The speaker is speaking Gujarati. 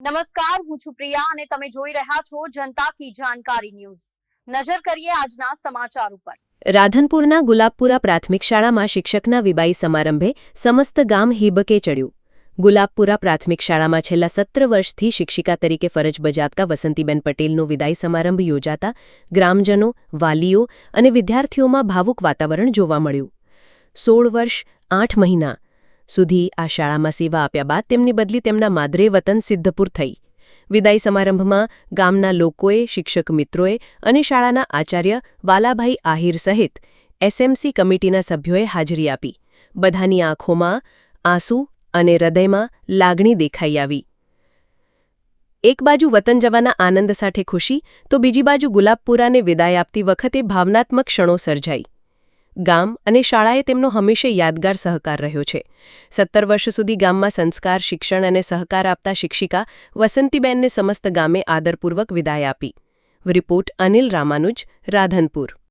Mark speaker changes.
Speaker 1: નમસ્કાર, હું છું પ્રિયા અને તમે જોઈ રહ્યા છો જનતા કી જાણકારી ન્યૂઝ। નજર કરીએ આજના સમાચાર ઉપર।
Speaker 2: રાધનપુરના ગુલાબપુરા પ્રાથમિક શાળામાં શિક્ષકના વિદાય સમારંભે સમસ્ત ગામ હિબકે ચડ્યું। ગુલાબપુરા પ્રાથમિક શાળામાં છેલ્લા 17 વર્ષથી શિક્ષિકા તરીકે ફરજ બજાવતા વસંતીબેન પટેલનો વિદાય સમારંભ યોજાતા ગ્રામજનો, વાલીઓ અને વિદ્યાર્થીઓમાં ભાવુક વાતાવરણ જોવા મળ્યું। 16 વર્ષ 8 મહિના સુધી આ શાળામાં સેવા આપ્યા બાદ તેમની બદલી તેમના માદરે વતન સિદ્ધપુર થઈ। વિદાય સમારંભમાં ગામના લોકોએ, શિક્ષક મિત્રોએ અને શાળાના આચાર્ય વાલાભાઈ આહિર સહિત એસએમસી કમિટીના સભ્યોએ હાજરી આપી। બધાની આંખોમાં આંસુ અને હૃદયમાં લાગણી દેખાઈ આવી। એક બાજુ વતન જવાના આનંદ સાથે ખુશી તો બીજી બાજુ ગુલાબપુરાને વિદાય આપતી વખતે ભાવનાત્મક ક્ષણો સર્જાઈ। ગામ અને શાળાએ તેમનો હંમેશા યાદગાર સહકાર રહ્યો છે। 17 વર્ષ સુધી ગામમાં સંસ્કાર, શિક્ષણ અને સહકાર આપતા શિક્ષિકા વસંતીબેનને સમસ્ત ગામે આદરપૂર્વક વિદાય આપી। રિપોર્ટ અનિલ રામાનુજ, રાધનપુર।